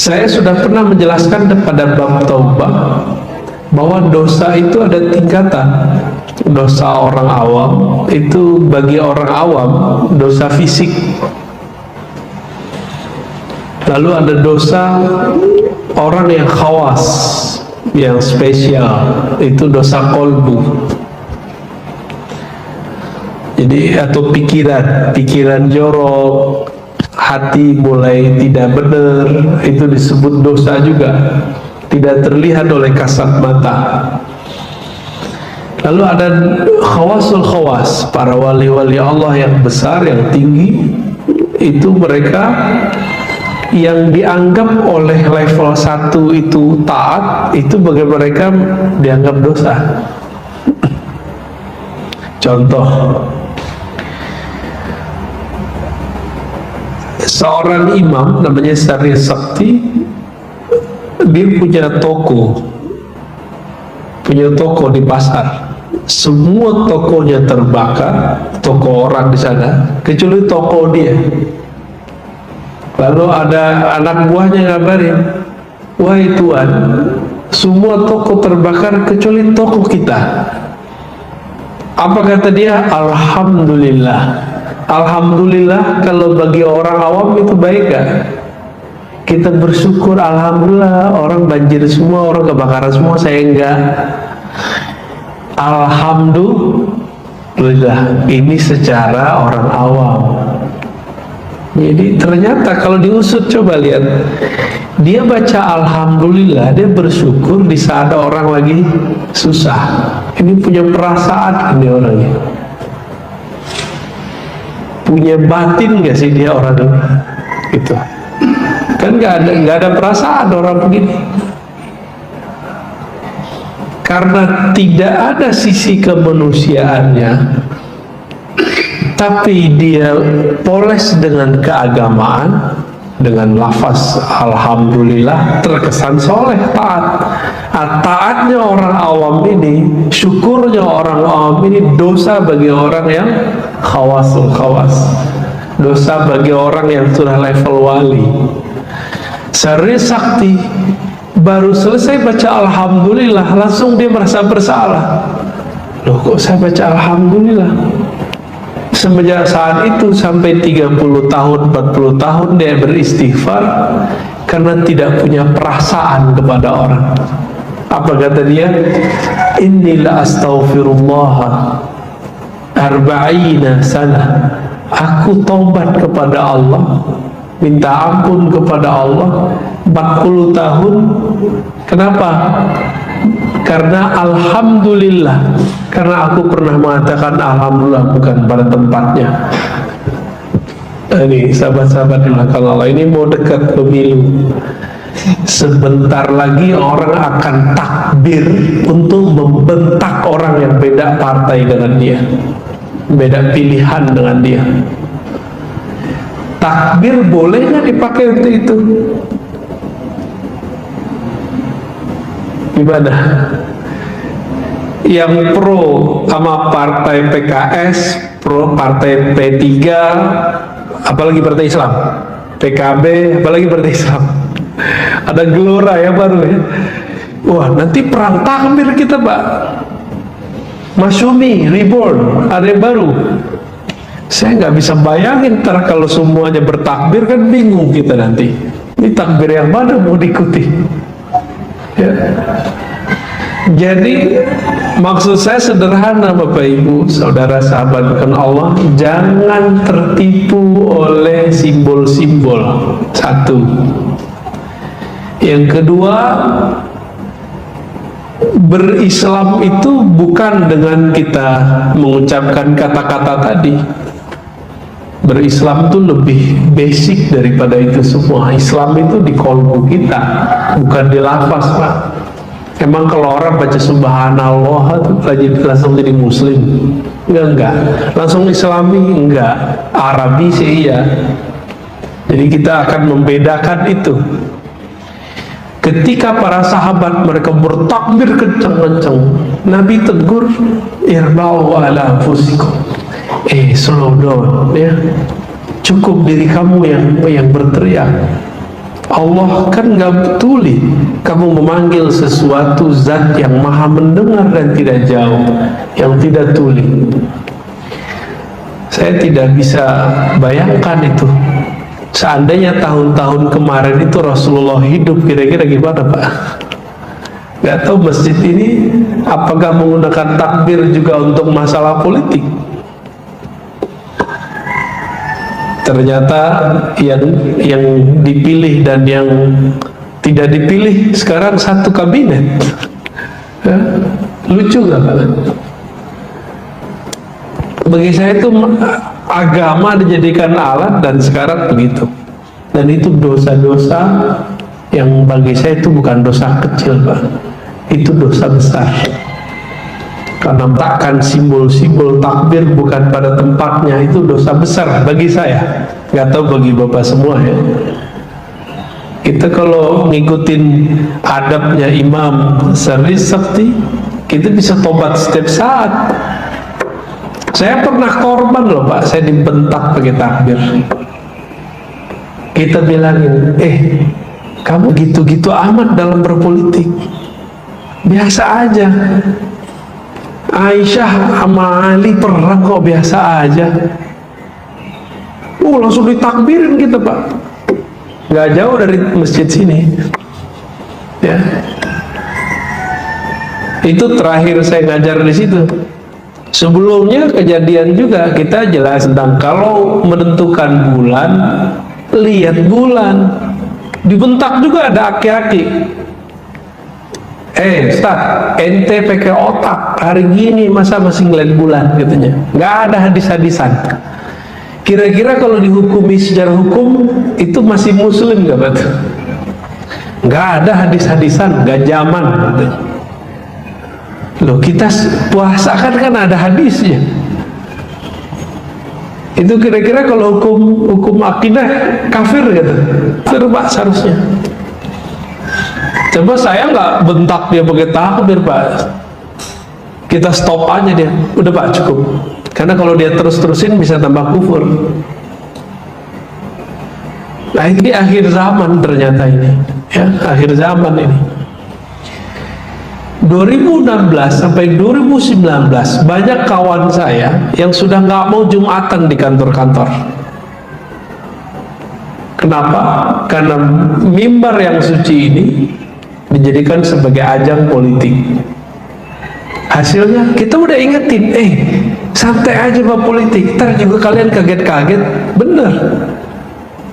Saya sudah pernah menjelaskan pada bab taubah bahwa dosa itu ada tingkatan. Dosa orang awam itu, bagi orang awam, dosa fisik. Lalu ada dosa orang yang khawas, yang spesial, itu dosa kolbu. Jadi atau pikiran jorok, hati mulai tidak benar, itu disebut dosa juga, tidak terlihat oleh kasat mata. Lalu ada khawasul khawas, para wali-wali Allah yang besar, yang tinggi, itu mereka yang dianggap oleh level 1 itu taat, itu bagi mereka dianggap dosa. Contoh, seorang imam namanya Syarif Sakti, dia punya toko di pasar. Semua tokonya terbakar, toko orang di sana, kecuali toko dia. Lalu ada anak buahnya ngabarin, wahai Tuan, semua toko terbakar kecuali toko kita. Apa kata dia? Alhamdulillah. Alhamdulillah kalau bagi orang awam itu baik gak? Kita bersyukur, alhamdulillah, orang banjir semua, orang kebakaran semua, saya enggak. Alhamdulillah, ini secara orang awam. Jadi ternyata kalau diusut, coba lihat, dia baca alhamdulillah, dia bersyukur di saat ada orang lagi susah. Ini punya perasaan ini orangnya, punya batin gak sih dia orang ini? Gitu. Kan gak ada perasaan orang begini, karena tidak ada sisi kemanusiaannya, tapi dia poles dengan keagamaan, dengan lafaz alhamdulillah, terkesan soleh, taat. Taatnya orang awam ini, syukurnya orang awam ini dosa bagi orang yang khawasul khawas, dosa bagi orang yang sudah level wali. Syarif Sakti baru selesai baca alhamdulillah, langsung dia merasa bersalah. Loh, kok saya baca alhamdulillah? Semenjak saat itu sampai 30 tahun, 40 tahun dia beristighfar karena tidak punya perasaan kepada orang. Apa kata dia? Innila astaghfirullah arba'ina sana. Aku taubat kepada Allah, minta ampun kepada Allah 40 tahun. Kenapa? Karena alhamdulillah, karena aku pernah mengatakan alhamdulillah bukan pada tempatnya. Ini sahabat-sahabat dimakan Allah, ini mau dekat pemilu, sebentar lagi orang akan takbir untuk membentak orang yang beda partai dengan dia, beda pilihan dengan dia. Takbir boleh nggak dipakai untuk itu? Gimana? Yang pro sama partai PKS, pro partai P3, apalagi partai Islam, PKB, apalagi partai Islam, ada gelora ya baru ya. Wah, nanti perang takbir kita, Pak. Masyumi, reborn, ada yang baru. Saya nggak bisa bayangin ntar kalau semuanya bertakbir, kan bingung kita nanti. Ini takbir yang mana mau diikuti? Ya. Jadi maksud saya sederhana, Bapak Ibu, saudara sahabat bukan Allah, jangan tertipu oleh simbol-simbol. Satu. Yang kedua, berislam itu bukan dengan kita mengucapkan kata-kata tadi. Berislam itu lebih basic daripada itu semua. Islam itu di kolbu kita, bukan di lafaz, Pak. Emang kalau orang baca subhanallah langsung jadi muslim? Enggak. Langsung islami? Enggak. Arabi sih iya. Jadi kita akan membedakan itu. Ketika para sahabat mereka bertakbir kencang-kencang, Nabi tegur, irba'u ala anfusikum, slow down ya, cukup diri kamu yang berteriak. Allah kan gak betuli kamu memanggil sesuatu zat yang maha mendengar dan tidak jauh, yang tidak tuli. Saya tidak bisa bayangkan itu. Seandainya tahun-tahun kemarin itu Rasulullah hidup, kira-kira gimana Pak? Gak tahu masjid ini apakah menggunakan takbir juga untuk masalah politik. Ternyata yang dipilih dan yang tidak dipilih sekarang satu kabinet. Lucu gak Pak? Bagi saya itu agama dijadikan alat dan sekarang begitu. Dan itu dosa-dosa yang bagi saya itu bukan dosa kecil Pak, itu dosa besar. Karena meletakkan simbol-simbol takbir bukan pada tempatnya, itu dosa besar bagi saya. Gak tahu bagi Bapak semua ya. Kita kalau ngikutin adabnya Imam Sarwi Sakti, kita bisa tobat setiap saat. Saya pernah korban loh Pak, saya dibentak pakai takbir. Kita bilangin, kamu gitu-gitu amat dalam berpolitik, biasa aja. Aisyah sama Ali perang kok biasa aja. Langsung ditakbirin kita Pak, nggak jauh dari masjid sini ya. Itu terakhir saya ngajar di situ. Sebelumnya kejadian juga kita jelas tentang kalau menentukan bulan, lihat bulan. Dibentak juga ada aki-aki. Ustaz, ente pakai otak, hari gini masa masih ngeliat bulan katanya. Nggak ada hadis-hadisan. Kira-kira kalau dihukumi secara hukum itu masih muslim nggak Pak? Nggak ada hadis-hadisan, nggak zaman katanya. Loh, kita puasa kan ada hadisnya. Itu kira-kira kalau hukum akidah kafir gitu. Kafir Pak seharusnya. Coba saya nggak bentak dia pakai takbir Pak. Kita stop aja dia. Udah Pak, cukup. Karena kalau dia terus-terusin bisa tambah kufur. Nah ini akhir zaman ternyata ini. Ya, akhir zaman ini. 2016 sampai 2019 banyak kawan saya yang sudah nggak mau Jumatan di kantor-kantor. Kenapa? Karena mimbar yang suci ini dijadikan sebagai ajang politik. Hasilnya kita udah ingetin, santai aja Pak politik, ntar juga kalian kaget-kaget. Bener,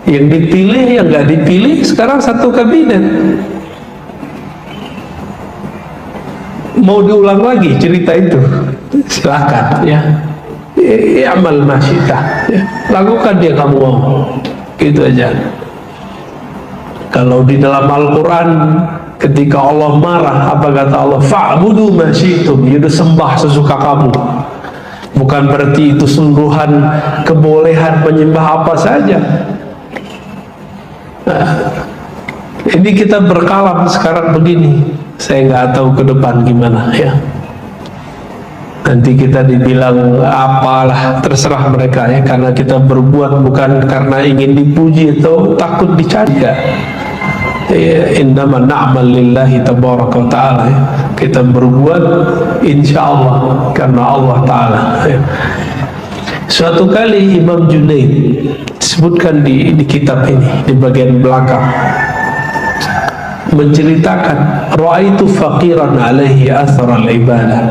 yang dipilih yang nggak dipilih sekarang satu kabinet. Mau diulang lagi cerita itu, silakan ya. Amal masyita ya. Lakukan dia kamu mau, gitu aja. Kalau di dalam Al-Quran ketika Allah marah, apa kata Allah? Fa'budu masyitum, ya udah sembah sesuka kamu. Bukan berarti itu sungguhan kebolehan menyembah apa saja. Ini kita berkalam sekarang begini. Saya nggak tahu ke depan gimana ya. Nanti kita dibilang apalah, terserah mereka ya. Karena kita berbuat bukan karena ingin dipuji atau takut dicaci ya. Innama na'mal lillahi tabaraka wa ta'ala ya. Kita berbuat insya Allah karena Allah Ta'ala ya. Suatu kali Imam Junaid disebutkan di kitab ini di bagian belakang menceritakan ra'aitu faqiran alaihi athar al-ibadah.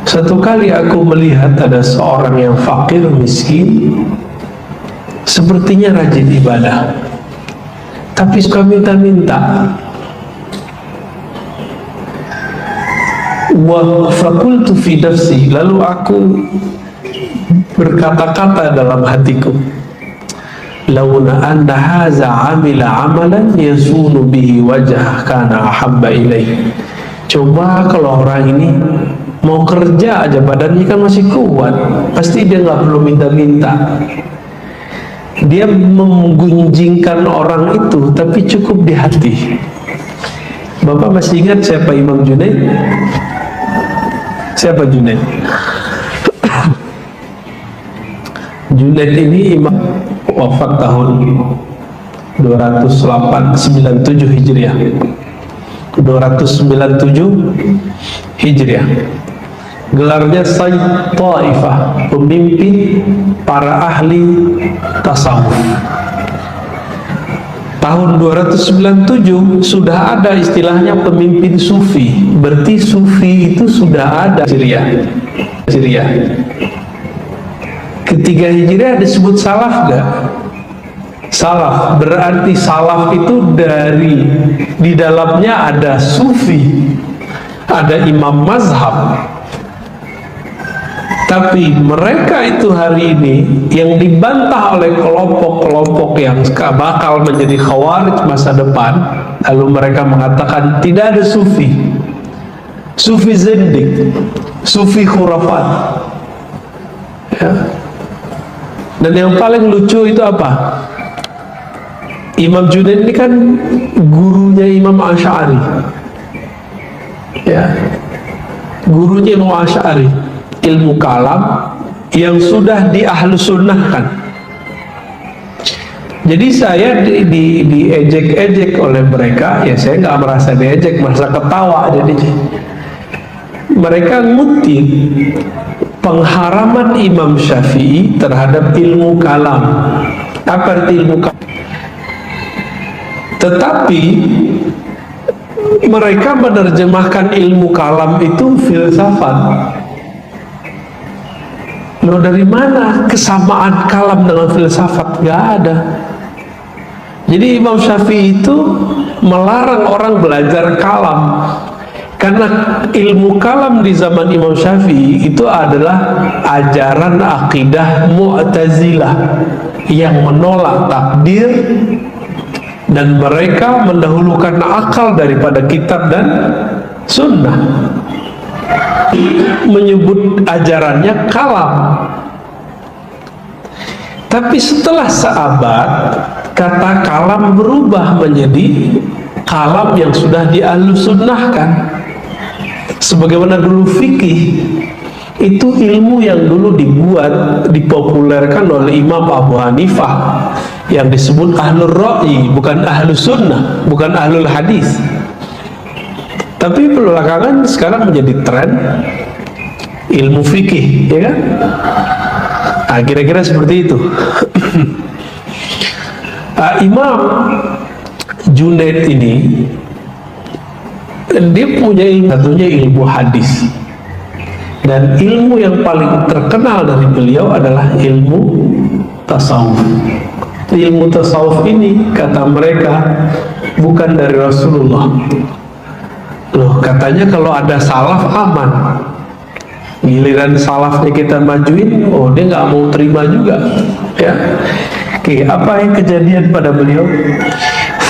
Satu kali aku melihat ada seorang yang fakir miskin, sepertinya rajin ibadah tapi suka minta-minta. Wa faqultu fi nafsi, lalu aku berkata-kata dalam hatiku, launa anna haza amila amalan yazunu bihi wajah kana ahabba ilaih. Coba kalau orang ini mau kerja aja badannya kan masih kuat, pasti dia nggak perlu minta-minta. Dia menggunjingkan orang itu tapi cukup di hati. Bapak masih ingat siapa Imam Junaid? Siapa Junaid? Junaid ini imam wafat tahun 297 Hijriah. 297 Hijriah. Gelarnya Sayyid Taifah, pemimpin para ahli tasawuf. Tahun 297 sudah ada istilahnya pemimpin sufi. Berarti sufi itu sudah ada Hijriah. Ketiga Hijriah disebut salaf gak? Salaf, berarti salaf itu di dalamnya ada sufi, ada imam mazhab. Tapi mereka itu hari ini yang dibantah oleh kelompok-kelompok yang bakal menjadi khawarij masa depan. Lalu mereka mengatakan tidak ada sufi, sufi zindik, sufi khurafat, ya. Dan yang paling lucu itu apa? Imam Junaid ini kan gurunya Imam Asy'ari, ya, gurunya Imam Asy'ari, ilmu kalam yang sudah diahlusunnahkan. Jadi saya diejek-ejek oleh mereka, ya saya nggak merasa diejek, merasa ketawa. Jadi mereka ngutip pengharaman Imam Syafi'i terhadap ilmu kalam. Apa arti ilmu kalam? Tetapi mereka menerjemahkan ilmu kalam itu filsafat. Loh, dari mana kesamaan kalam dengan filsafat? Gak ada. Jadi Imam Syafi'i itu melarang orang belajar kalam, karena ilmu kalam di zaman Imam Syafi'i itu adalah ajaran akidah Mu'tazilah yang menolak takdir, dan mereka mendahulukan akal daripada kitab dan sunnah. Menyebut ajarannya kalam. Tapi setelah seabad, kata kalam berubah menjadi kalam yang sudah diahlussunnahkan. Sebagaimana dulu fikih itu ilmu yang dulu dipopulerkan oleh Imam Abu Hanifah yang disebut ahlul ra'yi, bukan ahlus sunnah, bukan ahlul hadis. Tapi belakangan sekarang menjadi tren ilmu fikih, ya kan? Nah, kira-kira seperti itu. Imam Junaid ini dia punya satunya ilmu hadis, dan ilmu yang paling terkenal dari beliau adalah ilmu tasawuf. Ilmu tasawuf ini kata mereka bukan dari Rasulullah. Loh, katanya kalau ada salaf aman. Giliran salafnya kita majuin, oh dia nggak mau terima juga, ya. Oke, apa yang kejadian pada beliau?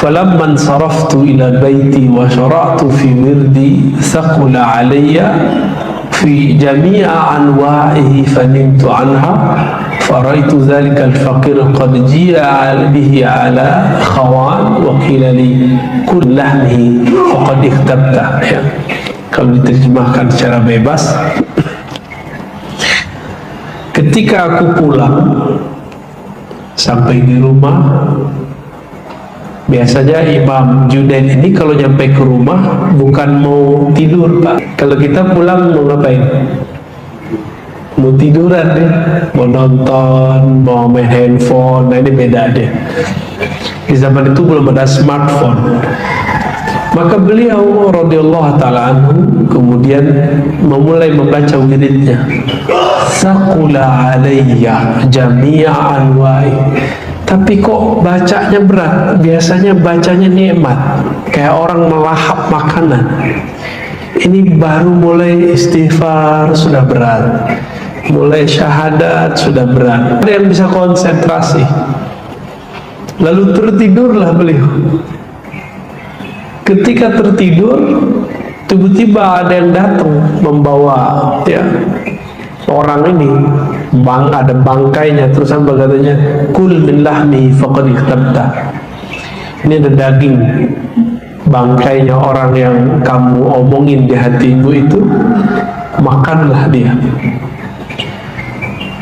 Falamman saraftu ila baiti wa syara'tu fi wirdi thaqula alayya fi jami'a anwa'ihi fanimtu anha faraitu dhalika al-faqir qad ji'a bihi ala khawan wa qila li kull lahmihi faqad ikhtabta, ya. Kalau diterjemahkan secara bebas, ketika aku pulang sampai di rumah, biasanya Imam Junaid ini kalau nyampe ke rumah bukan mau tidur, Pak. Kalau kita pulang mau ngapain? Mau tiduran deh, mau nonton, mau main handphone. Nah, ini beda deh. Di zaman itu belum ada smartphone. Maka beliau radhiyallahu ta'ala anhu kemudian memulai membaca wiridnya. Saqula alayya jami'a anwa'i. Tapi kok bacanya berat? Biasanya bacanya nikmat, kayak orang melahap makanan. Ini baru mulai istighfar sudah berat, mulai syahadat sudah berat. Ada yang bisa konsentrasi. Lalu tertidurlah beliau. Ketika tertidur, tiba-tiba ada yang datang membawa, ya, orang ini, ada bangkainya, terus apa katanya? Kul min lahmi faqad ikhtabta. Ini ada daging bangkainya orang yang kamu omongin di hatimu itu, makanlah dia.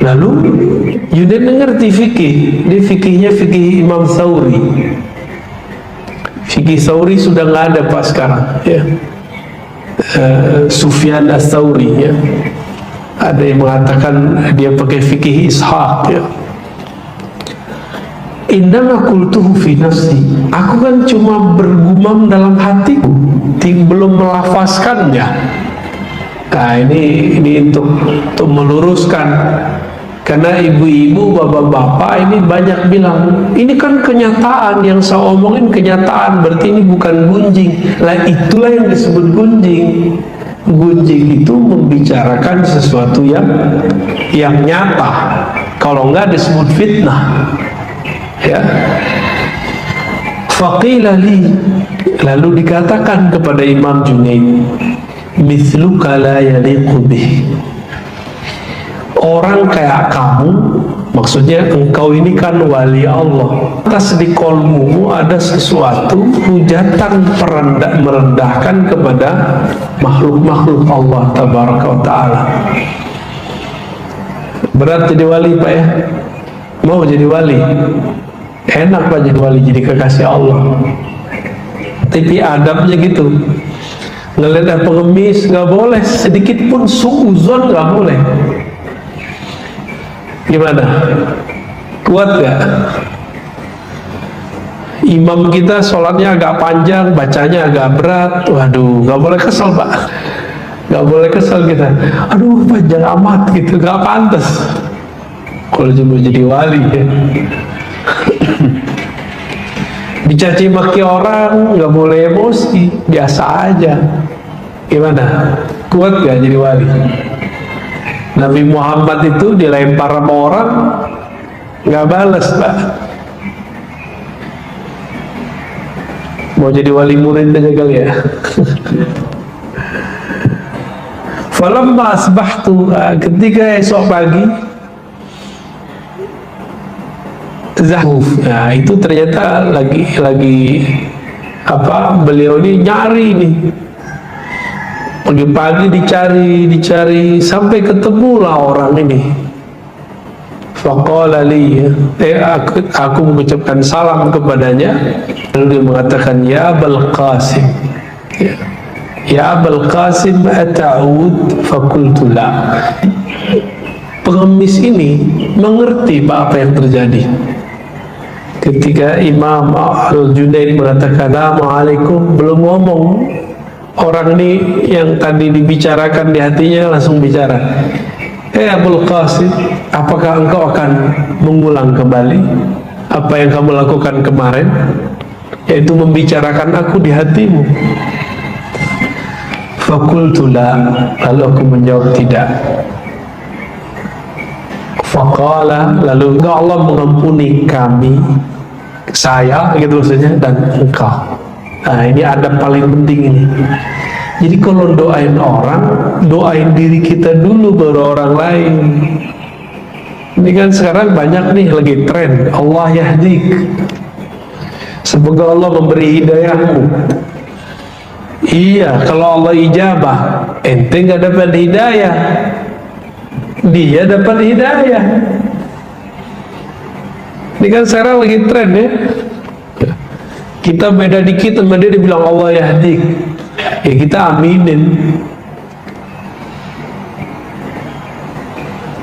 Lalu Junaid ngerti fikih, dia fikihnya fikih Imam Thawri. Fikih Tsauri sudah nggak ada Pak sekarang, ya. Sufyan Ats-Tsauri, ya. Ada yang mengatakan dia pakai fikih Ishaq, ya. Indama qultuhu fi nafsi, aku kan cuma bergumam dalam hatiku, belum melafazkannya. Nah, ini untuk meluruskan, karena ibu-ibu, bapak-bapak ini banyak bilang, ini kan kenyataan, yang saya omongin kenyataan, berarti ini bukan gunjing. Lah, itulah yang disebut gunjing. Gunjing itu membicarakan sesuatu yang nyata. Kalau enggak disebut fitnah. Ya. Faqila li, lalu dikatakan kepada Imam Junaid, mithluka la yaliqu bih. Orang kayak kamu, maksudnya engkau ini kan wali Allah, atas di kolmu ada sesuatu hujatan merendahkan kepada makhluk-makhluk Allah tabaraka wa ta'ala. Berat jadi wali Pak, ya? Mau jadi wali? Enak Pak jadi wali, jadi kekasih Allah. Tapi adabnya gitu, ngelihat pengemis nggak boleh, sedikit pun suuzon nggak boleh. Gimana? Kuat gak? Imam kita sholatnya agak panjang, bacanya agak berat. Waduh, nggak boleh kesel Pak, nggak boleh kesel kita. Aduh, panjang amat gitu, nggak pantas kalau cuma jadi wali, ya. Dicaci maki orang nggak boleh emosi, biasa aja. Gimana? Kuat gak jadi wali? Nabi Muhammad itu dilempar sama orang nggak balas Pak. Mau jadi wali murid aja kali, ya. Falamma asbahtu, ketika esok pagi, Zahuf, nah itu ternyata lagi apa, beliau ini nyari nih, pagi-pagi dicari sampai ketemulah orang ini. Faqala li, aku mengucapkan salam kepadanya, lalu dia mengatakan, ya Abul Qasim, ya Abul Qasim ata'ud? Fakultu la. Pengemis ini mengerti Pak apa yang terjadi. Ketika Imam Al-Junaid mengatakan Assalamualaikum, belum ngomong, orang ini yang tadi dibicarakan di hatinya langsung bicara, Abul Qasim, apakah engkau akan mengulang kembali apa yang kamu lakukan kemarin, yaitu membicarakan aku di hatimu? Fakultu la, lalu aku menjawab tidak. Faqala, lalu Allah mengampuni kami, saya gitu maksudnya, dan engkau. Nah, ini adab paling penting ini. Jadi kalau doain orang, doain diri kita dulu baru orang lain. Ini kan sekarang banyak nih lagi tren Allah yahdik, semoga Allah memberi hidayahmu. Iya, kalau Allah ijabah, ente nggak dapat hidayah, dia dapat hidayah. Ini kan sekarang lagi tren, ya. Kita beda dikit sama dia, dibilang Allah yahdik, ya kita aminin.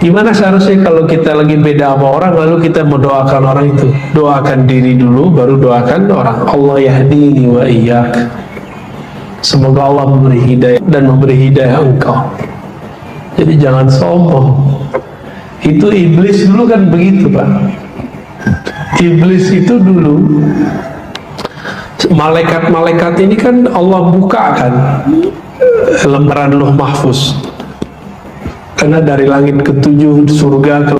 Gimana seharusnya kalau kita lagi beda sama orang, lalu kita mendoakan orang itu? Doakan diri dulu, baru doakan orang. Allah yahdini wa iyyak, semoga Allah memberi hidayah dan memberi hidayah engkau. Jadi jangan sombong. Itu iblis dulu kan begitu Pak. Iblis itu dulu, malaikat-malaikat ini kan Allah buka kan lembaran Lauh Mahfuz, karena dari langit ketujuh surga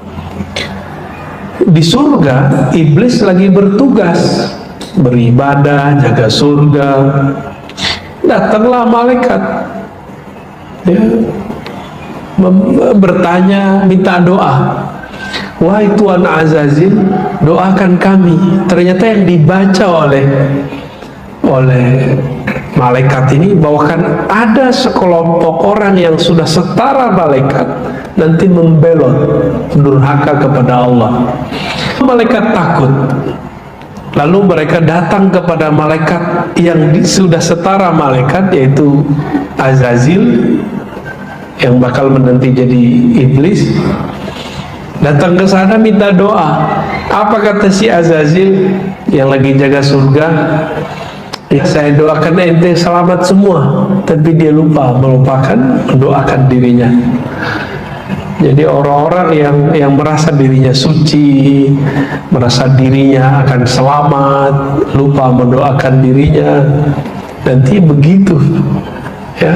di surga iblis lagi bertugas beribadah, jaga surga. Datanglah malaikat, ya, bertanya, minta doa. Wahai Tuan Azazil, doakan kami. Ternyata yang dibaca oleh malaikat ini bahkan ada sekelompok orang yang sudah setara malaikat nanti membelot, durhaka kepada Allah. Malaikat takut, Lalu mereka datang kepada malaikat yang sudah setara malaikat, yaitu Azazil, yang bakal menanti jadi iblis. Datang ke sana minta doa. Apa kata si Azazil yang lagi jaga surga? Ya, saya doakan ente selamat semua, tapi dia melupakan mendoakan dirinya. Jadi orang-orang yang merasa dirinya suci, merasa dirinya akan selamat, lupa mendoakan dirinya, nanti begitu ya,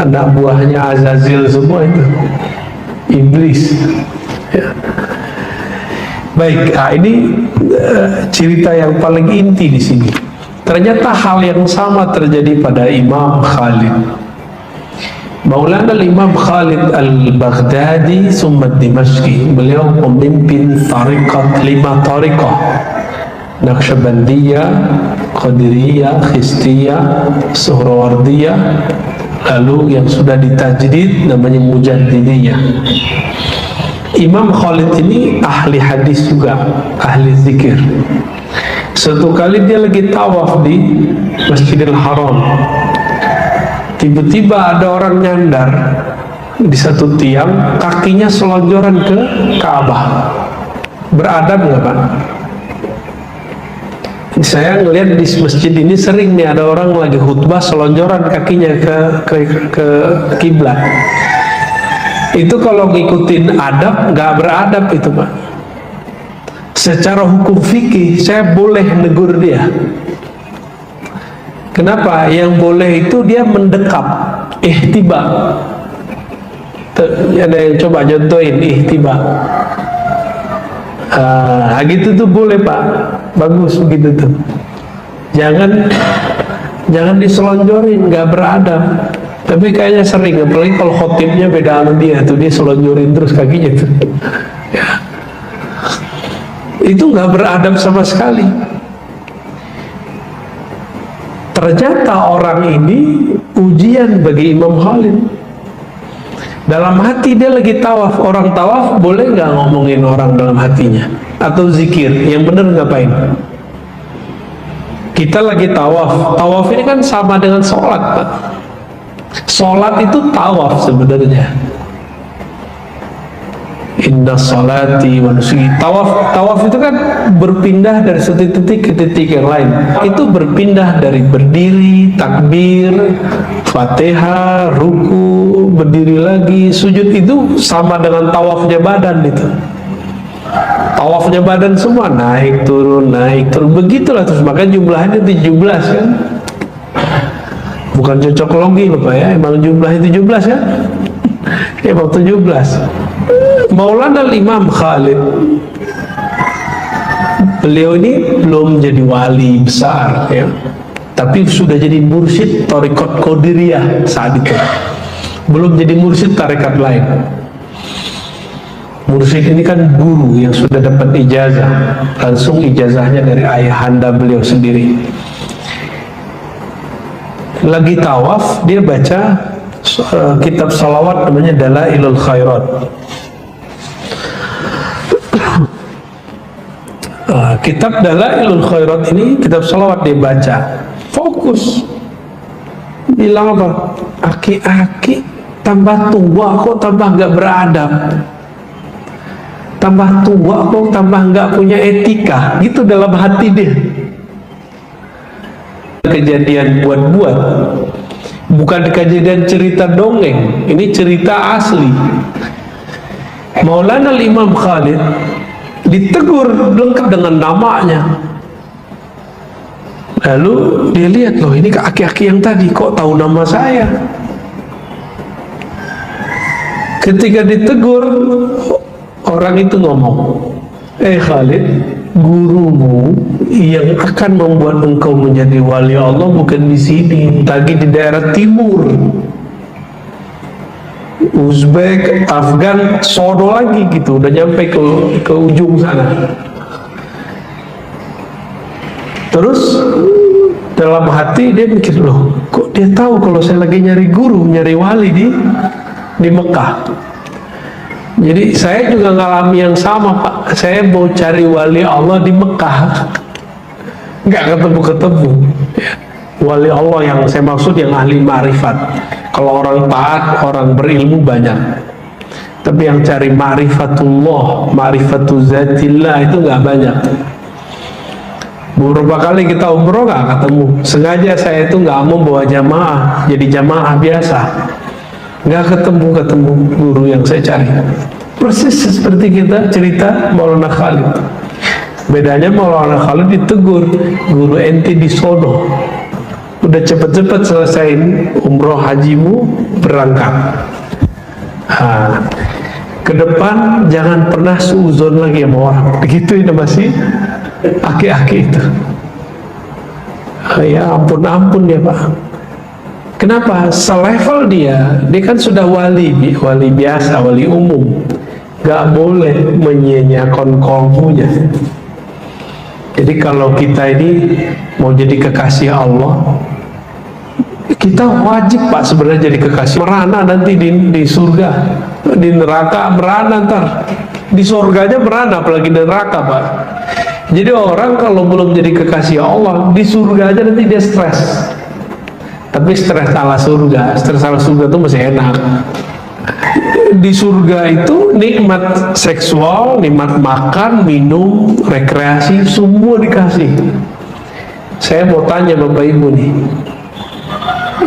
anak buahnya Azazil semua itu iblis ya. Baik, ini cerita yang paling inti di sini. Ternyata hal yang sama terjadi pada Imam Khalid. Maulana Imam Khalid al-Baghdadi summa Dimashqi, beliau pemimpin tariqat 5 tariqah, Naqsyabandiyah, Qadiriyah, Khistiyah, Suhrawardiyah, lalu yang sudah ditajdid namanya Mujaddidiyah. Imam Khalid ini ahli hadis juga, ahli zikir. Suatu kali dia lagi tawaf di Masjidil Haram, tiba-tiba ada orang nyandar di satu tiang, kakinya selonjoran ke Ka'bah. Beradab nggak Pak? Saya ngelihat di masjid ini sering nih ada orang lagi khutbah selonjoran kakinya ke kiblat. Itu kalau ngikutin adab nggak beradab itu Pak. Secara hukum fikih saya boleh negur dia. Kenapa? Yang boleh itu dia mendekap, ihtiba. Ada yang coba contohin ihtiba. Gitu tuh boleh Pak, bagus begitu tuh. Jangan diselonjorin, nggak beradab. Tapi kayaknya sering, apalagi kalau khotibnya beda sama dia tuh, dia selonjorin terus kakinya tuh. Ya. Itu nggak beradab sama sekali. Ternyata orang ini ujian bagi Imam Khalid. Dalam hati dia lagi tawaf. Orang tawaf boleh nggak ngomongin orang dalam hatinya? Atau zikir? Yang bener ngapain? Kita lagi tawaf. Tawaf ini kan sama dengan sholat Pak. Sholat itu tawaf sebenarnya. Inna salati wa nusuki. Tawaf itu kan berpindah dari satu titik ke titik yang lain. Itu berpindah dari berdiri, takbir, Fatihah, ruku, berdiri lagi, sujud. Itu sama dengan tawafnya badan itu. Tawafnya badan semua naik turun begitulah terus, makanya jumlahnya 17 kan. Bukan cocok logi loh Pak ya, emang jumlahnya 17 ya. Emang 17. Maulana Imam Khalid, beliau ini belum jadi wali besar ya, tapi sudah jadi mursyid tariqat Qadiriyah saat itu. Belum jadi mursyid tarekat lain. Mursyid ini kan guru yang sudah dapat ijazah, langsung ijazahnya dari ayahanda beliau sendiri. Lagi tawaf, dia baca kitab salawat namanya Dalailul Khairat. Kitab Dalailul Khairat ini kitab salawat dia baca, fokus, bilang apa? Aki-aki tambah tua kok tambah nggak beradab, tambah tua kok tambah nggak punya etika, gitu dalam hati dia. Kejadian buat-buat, bukan kejadian cerita dongeng, ini cerita asli. Maulana Imam Khalid ditegur lengkap dengan namanya. Lalu dia lihat, loh ini aki-aki yang tadi kok tahu nama saya. Ketika ditegur, orang itu ngomong, Khalid, gurumu yang akan membuat engkau menjadi wali Allah bukan di sini, tapi di daerah timur, Uzbek, Afgan, sono lagi gitu, udah nyampe ke ujung sana. Terus dalam hati dia mikir, loh kok dia tahu kalau saya lagi nyari guru, nyari wali di Mekah. Jadi saya juga ngalami yang sama Pak. Saya mau cari wali Allah di Mekah. nggak ketemu-ketemu ya. Wali Allah yang saya maksud yang ahli ma'rifat. Kalau orang taat, orang berilmu banyak, tapi yang cari ma'rifatullah, ma'rifatul zatillah itu nggak banyak. Beberapa kali kita umroh nggak ketemu. Sengaja saya itu nggak mau bawa jamaah, jadi jamaah biasa, nggak ketemu guru yang saya cari. Persis seperti kita cerita Maulana Khalid. Bedanya Maulana Khalid ditegur, guru ente di sono, udah cepet-cepet selesaiin umroh hajimu, berangkat. Ke depan jangan pernah suuzon lagi sama orang. Begitu ini masih aki-aki itu. Ya ampun ya Pak. Kenapa? Selevel dia kan sudah wali biasa, wali umum. Gak boleh menyia-nyiakan kolbunya. Jadi kalau kita ini mau jadi kekasih Allah, kita wajib Pak sebenarnya jadi kekasih. Merana nanti di surga, di neraka merana ntar. Di surganya merana, apalagi di neraka Pak. Jadi orang kalau belum jadi kekasih Allah, di surga aja nanti dia stres. Tapi stres ala surga itu masih enak. Di surga itu nikmat seksual, nikmat makan, minum, rekreasi, semua dikasih. Saya mau tanya Bapak Ibu nih,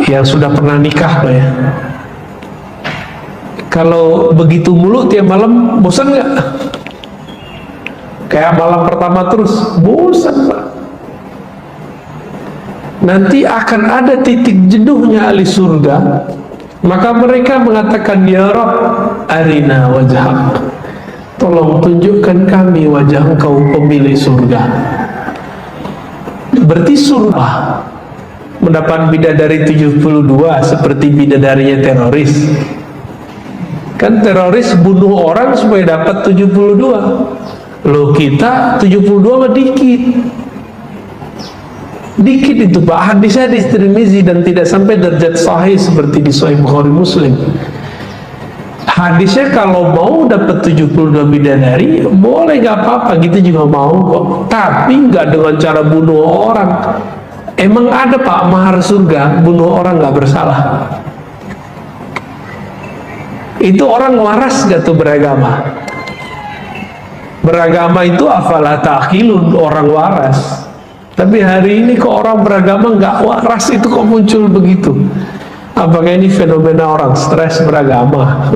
yang sudah pernah nikah Pak ya, kalau begitu mulu tiap malam bosan nggak? Kayak malam pertama terus bosan Pak. Nanti akan ada titik jenuhnya ahli surga, maka mereka mengatakan, ya Rabb arina wajhak, tolong tunjukkan kami wajah engkau pemilik surga. Berarti surga mendapat bidadari 72 seperti bidadarinya teroris. Kan teroris bunuh orang supaya dapat 72. Loh kita 72 mah dikit itu Pak. Hadisnya di Tirmizi dan tidak sampai derajat sahih seperti di Sahih Bukhari Muslim. Hadisnya kalau mau dapat 72 bidadari boleh, nggak apa-apa, gitu juga mau kok, tapi nggak dengan cara bunuh orang. Emang ada Pak mahar surga bunuh orang nggak bersalah? Itu orang waras gak tuh beragama? Beragama itu afalah ta'qilun, orang waras. Tapi hari ini kok orang beragama nggak waras, itu kok muncul begitu? Apakah ini fenomena orang stres beragama?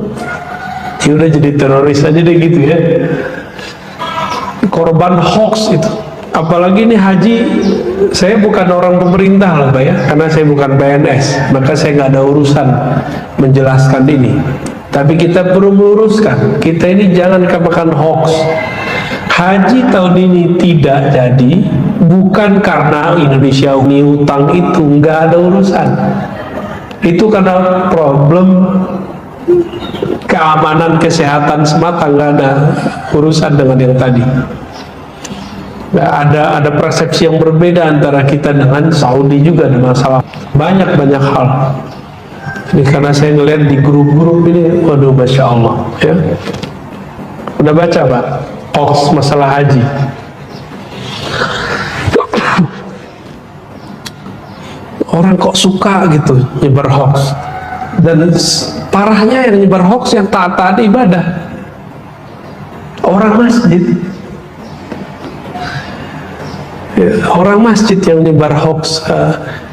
Ya udah jadi teroris aja deh gitu ya. Korban hoax itu. Apalagi ini haji, saya bukan orang pemerintah lah Pak ya, karena saya bukan PNS, maka saya nggak ada urusan menjelaskan ini. Tapi kita perlu meluruskan, kita ini jangan kemakan hoax. Haji tahun ini tidak jadi bukan karena Indonesia ini utang, itu nggak ada urusan. Itu karena problem keamanan kesehatan semata, nggak ada urusan dengan yang tadi. Ada persepsi yang berbeda antara kita dengan Saudi juga ada masalah banyak hal. Ini karena saya ngeliat di grup-grup ini, waduh Masya Allah ya. Udah baca Pak hoax masalah haji? Orang kok suka gitu nyebar hoax, dan parahnya yang nyebar hoax yang taat ibadah, orang masjid ya, orang masjid yang nyebar hoax.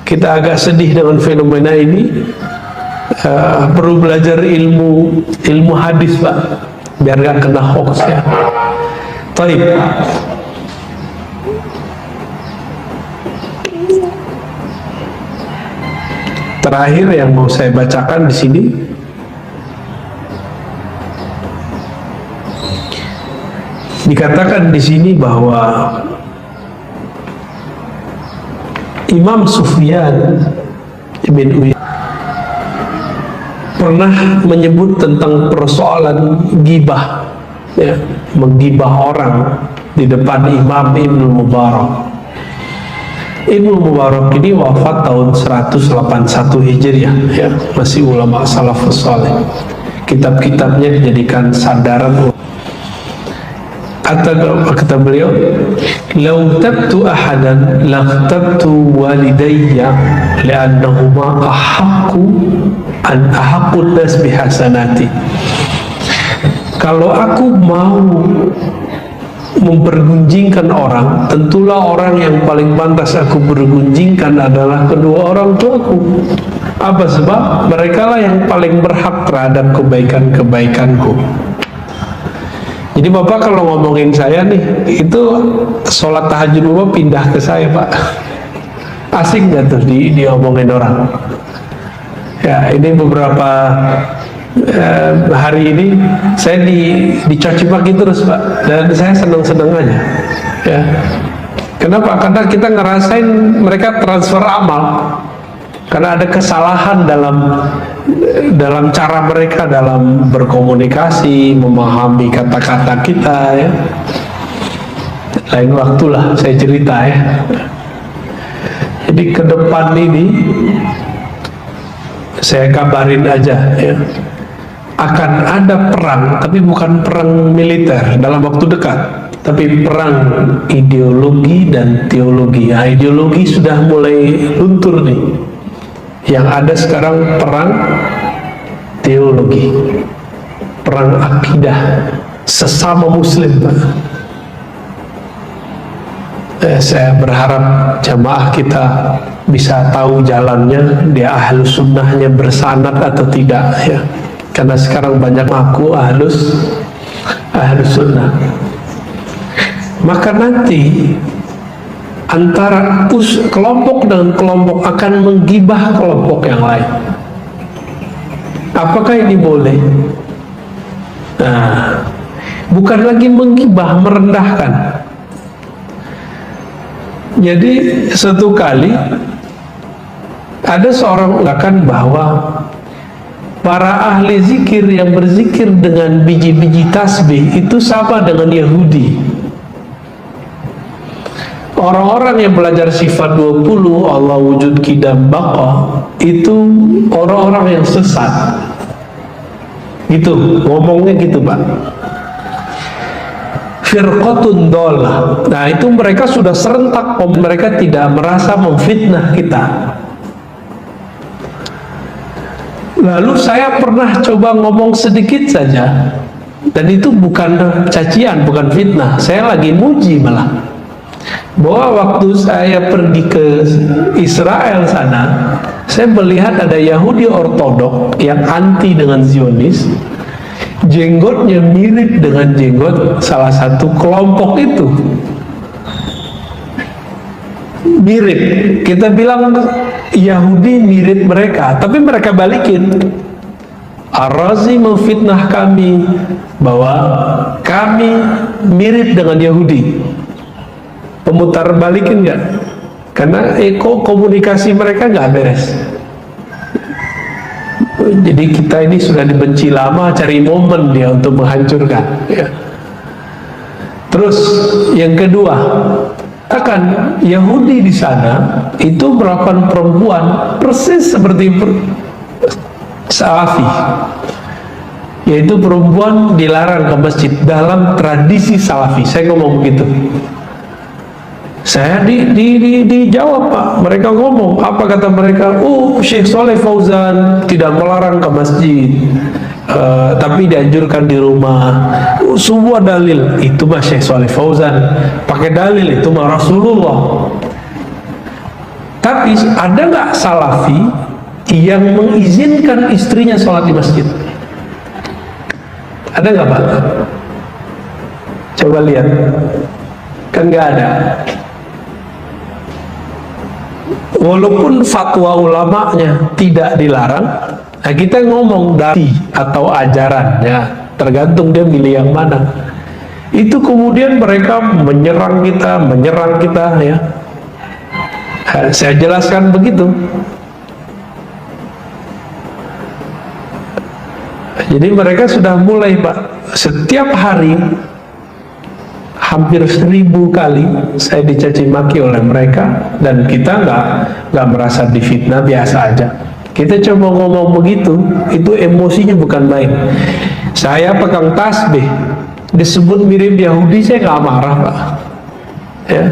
Kita agak sedih dengan fenomena ini. Perlu belajar ilmu hadis Pak, biar gak kena hoax ya. Taib. Terakhir yang mau saya bacakan di sini, dikatakan di sini bahwa Imam Sufyan bin Uyainah pernah menyebut tentang persoalan gibah ya, menggibah orang di depan Imam Ibnu Mubarak. Ibnu Mubarak ini wafat tahun 181 Hijriah ya, masih ulama salafus saleh. Kitab-kitabnya dijadikan sandaran. kata beliau, "Lau tabtu ahadan laqtabtu walidayya li'annahuma ahaqqun nas bihasanati." Kalau aku mau mempergunjingkan orang, tentulah orang yang paling pantas aku bergunjingkan adalah kedua orang tuaku. Apa sebab? Mereka lah yang paling berhak terhadap kebaikan-kebaikanku. Jadi Bapak kalau ngomongin saya nih, itu sholat tahajud Bapak pindah ke saya, Pak. Asik nggak tuh diomongin orang? Ya, ini beberapa hari ini saya dicaci maki terus, Pak, dan saya senang-senang aja. Ya, kenapa? Karena kita ngerasain mereka transfer amal, karena ada kesalahan dalam cara mereka dalam berkomunikasi, memahami kata-kata kita, ya. Lain waktulah saya cerita, ya. Jadi ke depan ini saya kabarin aja, ya, akan ada perang, tapi bukan perang militer dalam waktu dekat, tapi perang ideologi dan teologi. Nah, ideologi sudah mulai luntur nih. Yang ada sekarang perang teologi, perang akidah sesama muslim, Pak. Saya berharap jamaah kita bisa tahu jalannya, dia ahlus sunnahnya bersanad atau tidak, ya. Karena sekarang banyak ngaku ahlus sunnah. Maka nanti antara kelompok dengan kelompok akan menggibah kelompok yang lain. Apakah ini boleh? Nah, bukan lagi menggibah, merendahkan. Jadi suatu kali ada seorang mengatakan bahwa para ahli zikir yang berzikir dengan biji-biji tasbih itu sama dengan Yahudi. Orang-orang yang belajar sifat 20, Allah wujud qidam baqa, itu orang-orang yang sesat. Gitu, ngomongnya gitu, Pak. Firqatun dolah. Nah, itu mereka sudah serentak, mereka tidak merasa memfitnah kita. Lalu saya pernah coba ngomong sedikit saja, dan itu bukan cacian, bukan fitnah, saya lagi muji malah, bahwa waktu saya pergi ke Israel sana, saya melihat ada Yahudi ortodok yang anti dengan Zionis, jenggotnya mirip dengan jenggot salah satu kelompok itu. Mirip, kita bilang Yahudi mirip mereka, tapi mereka balikin. Ar-Razi memfitnah kami bahwa kami mirip dengan Yahudi. Pemutar balikin nggak? Karena komunikasi mereka nggak beres. Jadi kita ini sudah dibenci lama, cari momen dia untuk menghancurkan, ya. Terus yang kedua, katakan Yahudi di sana itu melakukan perempuan persis seperti Salafi, yaitu perempuan dilarang ke masjid dalam tradisi Salafi. Saya ngomong begitu. Saya dijawab, Pak. Mereka ngomong, apa kata mereka? Oh, Syekh Saleh Fauzan tidak melarang ke masjid, tapi dianjurkan di rumah. Semua dalil itu mah Syekh Saleh Fauzan, pakai dalil itu mah Rasulullah. Tapi ada nggak Salafi yang mengizinkan istrinya sholat di masjid? Ada nggak, Pak? Coba lihat, kan nggak ada. Walaupun fatwa ulamanya tidak dilarang, nah kita ngomong dari atau ajaran, ya tergantung dia milih yang mana. Itu kemudian mereka menyerang kita, ya. Saya jelaskan begitu. Jadi mereka sudah mulai, Pak, setiap hari hampir 1000 kali saya dicaci maki oleh mereka, dan kita nggak merasa difitnah, biasa aja. Kita coba ngomong begitu, itu emosinya bukan main. Saya pegang tasbih, disebut mirip Yahudi saya nggak marah Pak, ya.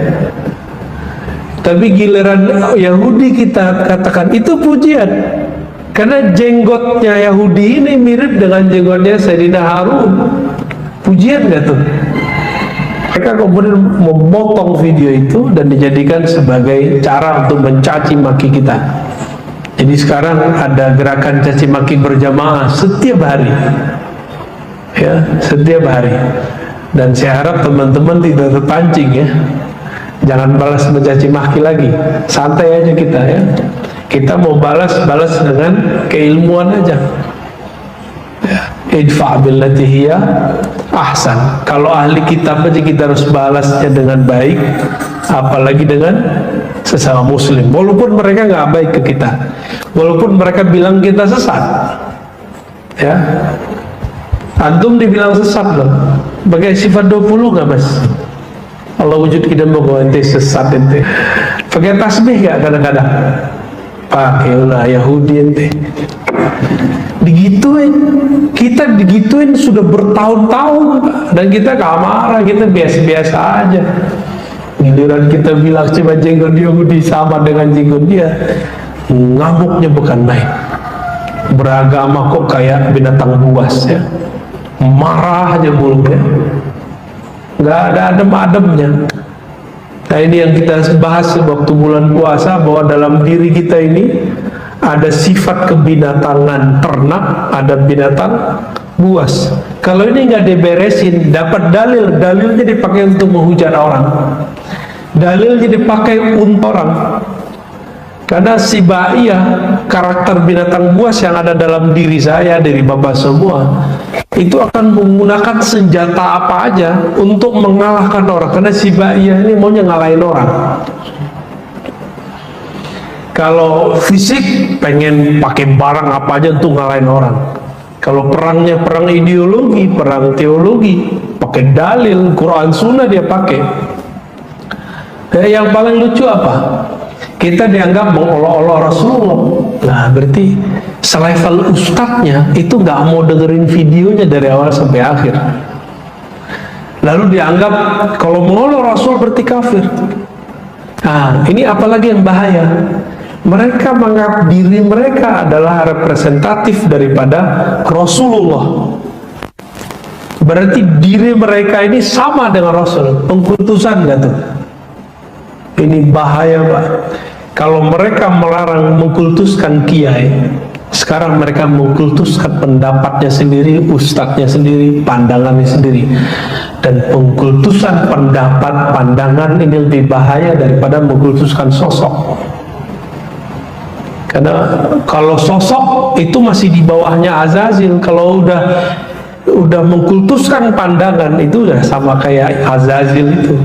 Tapi giliran Yahudi kita katakan itu pujian, karena jenggotnya Yahudi ini mirip dengan jenggotnya Sayyidina Harun. Pujian nggak tuh? Mereka kemudian memotong video itu dan dijadikan sebagai cara untuk mencaci maki kita. Jadi sekarang ada gerakan caci maki berjamaah setiap hari, ya, setiap hari. Dan saya harap teman-teman tidak terpancing, ya. Jangan balas mencaci maki lagi, santai aja kita, ya. Kita mau balas dengan keilmuan aja. Idfa' billati hiya ahsan. Kalau ahli kitab aja kita harus balasnya dengan baik, apalagi dengan sesama muslim, walaupun mereka nggak baik ke kita, walaupun mereka bilang kita sesat, ya. Antum dibilang sesat loh, pakai sifat 20 nggak Mas? Allah wujud kita mau ente sesat ente. Pakai tasbih nggak kadang-kadang? Pakai ulah Yahudi ente. Digituin, kita digituin sudah bertahun-tahun, dan kita gak marah, kita biasa-biasa aja. Giliran kita bilang coba jenggot Yahudi sama dengan jenggot dia, ngamuknya bukan main. Beragama kok kayak binatang buas, ya. Marah aja mulutnya, nggak ada adem-ademnya. Nah ini yang kita bahas waktu bulan puasa, bahwa dalam diri kita ini ada sifat kebinatangan ternak, ada binatang buas. Kalau ini nggak diberesin, dapat dalilnya dipakai untuk menghujat orang, dalilnya dipakai untuk orang. Karena sibaiyah, karakter binatang buas yang ada dalam diri saya, dari Bapak semua, itu akan menggunakan senjata apa aja untuk mengalahkan orang. Karena sibaiyah ini maunya ngalahin orang. Kalau fisik pengen pakai barang apa aja untuk ngalahin orang. Kalau perangnya perang ideologi, perang teologi, pakai dalil, Quran Sunnah dia pakai. Yang paling lucu apa? Kita dianggap mengolok-olok Rasulullah. Nah berarti selevel ustadznya itu nggak mau dengerin videonya dari awal sampai akhir. Lalu dianggap kalau mengolok Rasul berarti kafir. Nah ini apalagi yang bahaya. Mereka menganggap diri mereka adalah representatif daripada Rasulullah. Berarti diri mereka ini sama dengan Rasul. Pengkultusan nggak tuh? Ini bahaya Pak. Kalau mereka melarang mengkultuskan kiai, sekarang mereka mengkultuskan pendapatnya sendiri, ustadznya sendiri, pandangannya sendiri. Dan pengkultusan pendapat, pandangan ini lebih bahaya daripada mengkultuskan sosok. Karena kalau sosok itu masih di bawahnya Azazil. Kalau udah mengkultuskan pandangan, itu udah sama kayak Azazil itu.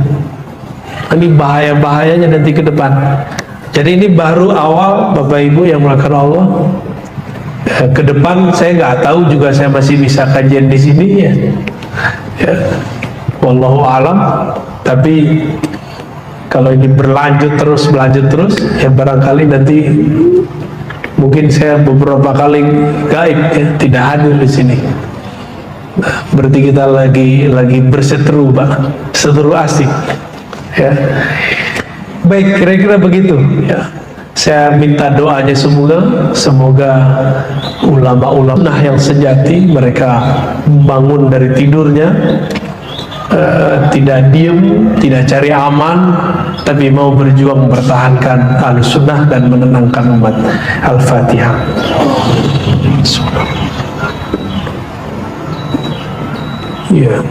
Ini bahaya-bahayanya nanti ke depan. Jadi ini baru awal Bapak Ibu yang melakukan Allah. Ke depan saya nggak tahu juga, saya masih bisa kajian di sini, ya. Wallahu alam. Tapi kalau ini berlanjut terus, ya barangkali nanti mungkin saya beberapa kali gaib, ya, tidak hadir di sini. Nah, berarti kita lagi berseteru Pak, seteru asik. Ya. Baik, kira-kira begitu, ya. Saya minta doanya semoga ulama-ulama yang sejati, mereka bangun dari tidurnya, tidak diem, tidak cari aman, tapi mau berjuang mempertahankan Ahlussunnah dan menenangkan umat. Al-Fatihah. Ya.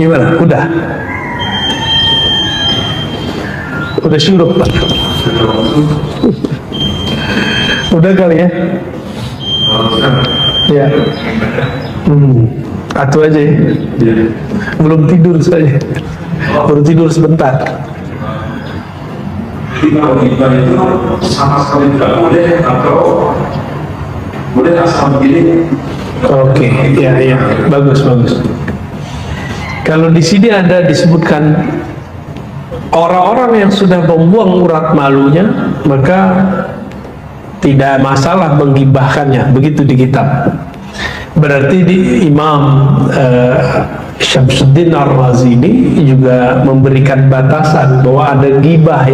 Gimana? Udah syuruk Pak? Udah kali ya? Ya. Atu aja ya? Belum tidur saya. Baru tidur sebentar. Jadi kalau kita itu sama sekali tidak boleh, atau boleh asal begini. Oke, ya, bagus. Kalau di sini ada disebutkan orang-orang yang sudah membuang urat malunya, maka tidak masalah menggibahkannya, begitu di kitab. Berarti di Imam Syamsuddin Ar-Razi ini juga memberikan batasan bahwa ada gibah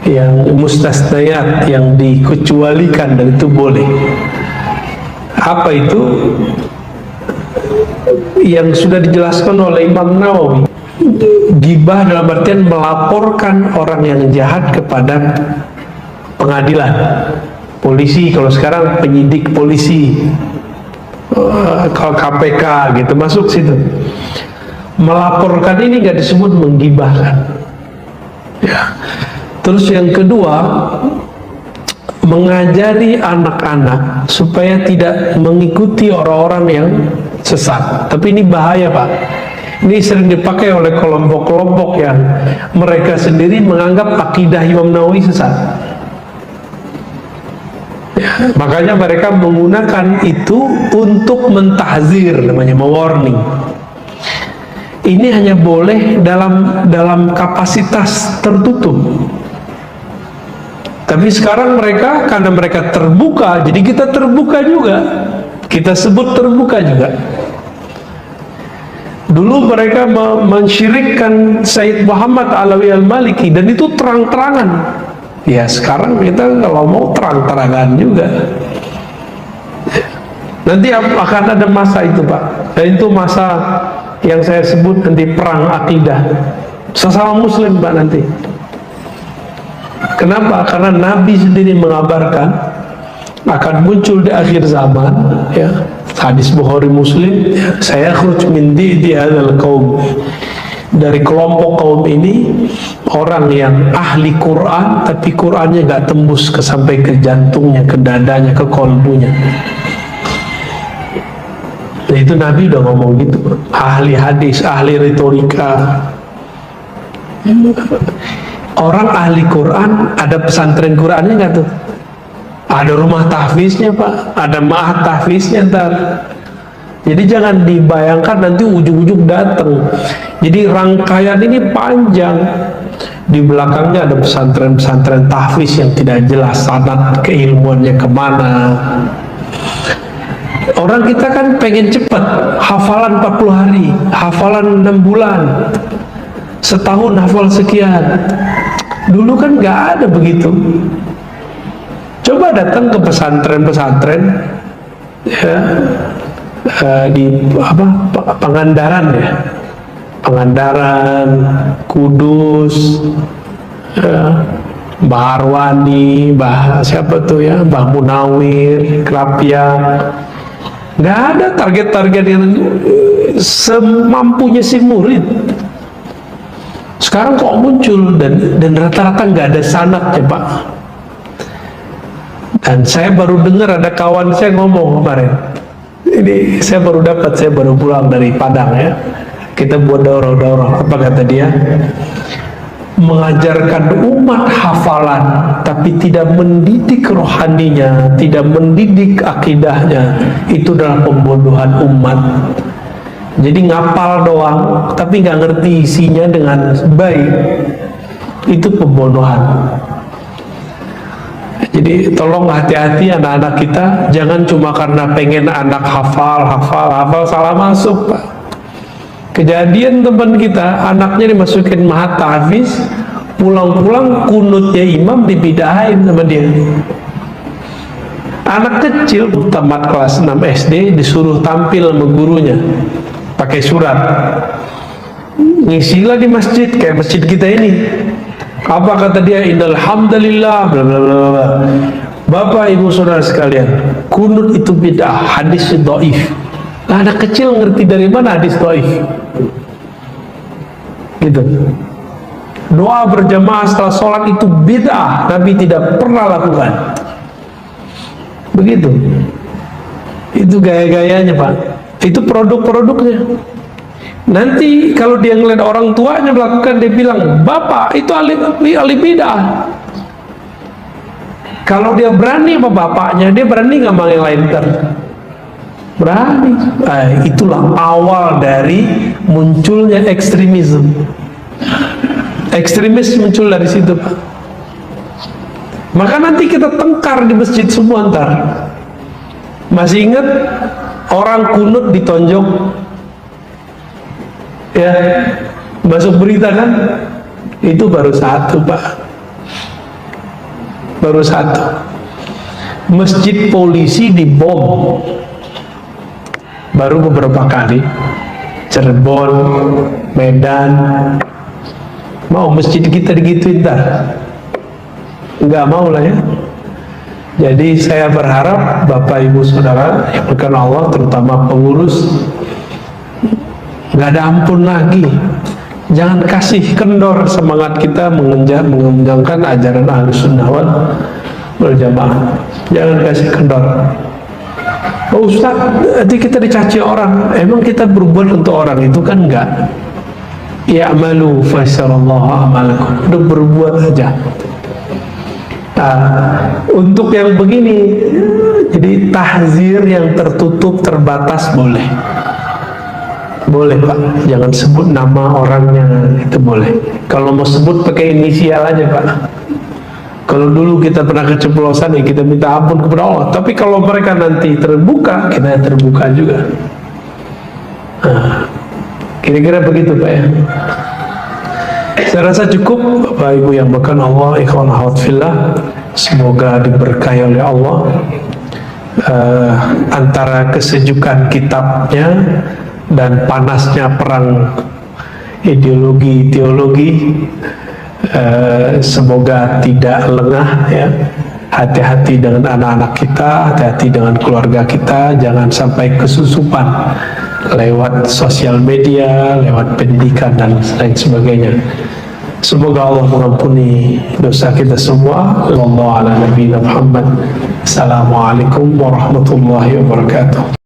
yang mustasnayat, yang dikecualikan, dan itu boleh. Apa itu? Yang sudah dijelaskan oleh Imam Nawawi. Gibah dalam artian melaporkan orang yang jahat kepada pengadilan, polisi. Kalau sekarang penyidik polisi, kalau KPK gitu masuk situ. Melaporkan ini nggak disebut menggibahkan. Ya. Terus yang kedua, mengajari anak-anak supaya tidak mengikuti orang-orang yang sesat. Tapi ini bahaya, Pak. Ini sering dipakai oleh kelompok-kelompok yang mereka sendiri menganggap akidah Imam Nawawi sesat. Ya, makanya mereka menggunakan itu untuk mentahzir, namanya mewarning. Ini hanya boleh dalam kapasitas tertutup. Tapi sekarang mereka, karena mereka terbuka, jadi kita terbuka juga. Kita sebut terbuka juga. Dulu mereka mensyirikkan Sayyid Muhammad Alawi Al-Maliki, dan itu terang-terangan. Ya sekarang kita kalau mau terang-terangan juga. Nanti akan ada masa itu, Pak. Dan itu masa yang saya sebut nanti perang akidah sesama muslim, Pak, nanti. Kenapa? Karena Nabi sendiri mengabarkan akan muncul di akhir zaman, ya, hadis Bukhari Muslim, ya, saya khruj min di hadzal qaum, dari kelompok kaum ini orang yang ahli Quran tapi Qurannya gak tembus sampai ke jantungnya, ke dadanya, ke kolbunya. Nah, itu Nabi udah ngomong gitu, ahli hadis, ahli retorika. Orang ahli Quran, ada pesantren Qurannya nggak tuh? Ada rumah tahfiznya, Pak, ada ma'had tahfiznya ntar. Jadi jangan dibayangkan nanti ujung-ujung datang. Jadi rangkaian ini panjang. Di belakangnya ada pesantren-pesantren tahfiz yang tidak jelas sanad keilmuannya kemana. Orang kita kan pengen cepat, hafalan 40 hari, hafalan 6 bulan, setahun hafal sekian. Dulu kan nggak ada begitu. Coba datang ke pesantren-pesantren, ya, di Pangandaran, ya, Pangandaran, Kudus, ya, Mbah Arwani, siapa tuh ya, Mbah Munawir, Krapia. Nggak ada target-target yang semampunya si murid. Sekarang kok muncul, dan rata-rata nggak ada sanadnya, Pak. Dan saya baru dengar ada kawan saya ngomong kemarin. Ini saya baru pulang dari Padang, ya. Kita buat daurah-daurah. Apa kata dia? Mengajarkan umat hafalan tapi tidak mendidik rohaninya, tidak mendidik akidahnya, itu adalah pembodohan umat. Jadi ngapal doang tapi nggak ngerti isinya dengan baik, itu pembodohan. Jadi tolong hati-hati anak-anak kita, jangan cuma karena pengen anak hafal salah masuk, Pak. Kejadian teman kita, anaknya dimasukin ma'had tahfiz, pulang-pulang kunutnya imam dibidahin sama dia. Anak kecil tamat kelas 6 SD disuruh tampil sama gurunya pakai surat, ngisilah di masjid kayak masjid kita ini. Apa kata dia? Innal hamdalillah bla bla bla bla. Bapak Ibu Saudara sekalian, kunut itu bid'ah, hadis dhaif. Anak kecil ngerti dari mana hadis dhaif? Gitu. Doa berjamaah setelah sholat itu bid'ah, Nabi tidak pernah lakukan. Begitu. Itu gaya-gayanya, Pak. Itu produk-produknya. Nanti kalau dia ngeliat orang tuanya melakukan, dia bilang, bapak itu ahli bid'ah. Kalau dia berani sama bapaknya, dia berani nggak sama yang lain ntar? Berani. Itulah awal dari munculnya ekstremisme. Ekstremis muncul dari situ, Pak. Maka nanti kita tengkar di masjid semua ntar. Masih ingat orang kunut ditonjok? Ya, masuk berita kan? Itu baru satu, Pak. Baru satu. Masjid polisi dibom. Baru beberapa kali. Cirebon, Medan. Mau masjid kita digituin ntar? Enggak mau lah ya. Jadi saya berharap Bapak Ibu Saudara yang berkenan Allah, terutama pengurus, nggak ada ampun lagi. Jangan kasih kendor semangat kita mengenjangkan ajaran Ahlus Sunnah wal Jamaah. Jangan kasih kendor. Oh Ustaz, nanti kita dicaci orang. Emang kita berbuat untuk orang itu kan enggak. Ya'malu fasyarallahu a'malakum. Udah berbuat aja. Nah, untuk yang begini, jadi tahzir yang tertutup, terbatas boleh. Boleh Pak, jangan sebut nama orangnya, itu boleh. Kalau mau sebut pakai inisial aja Pak. Kalau dulu kita pernah keceplosan ya kita minta ampun kepada Allah. Tapi kalau mereka nanti terbuka, kita terbuka juga. Nah, kira-kira begitu Pak ya. Saya rasa cukup Bapak Ibu yang berkenan Allah, ikhwan akhwat fillah. Semoga diberkahi oleh Allah. Antara kesejukan kitabnya dan panasnya perang ideologi-teologi, semoga tidak lengah ya. Hati-hati dengan anak-anak kita, hati-hati dengan keluarga kita, jangan sampai kesusupan lewat sosial media, lewat pendidikan dan lain sebagainya. Semoga Allah mengampuni dosa kita semua. Wallahu ala nabiyina Muhammad. Assalamualaikum warahmatullahi wabarakatuh.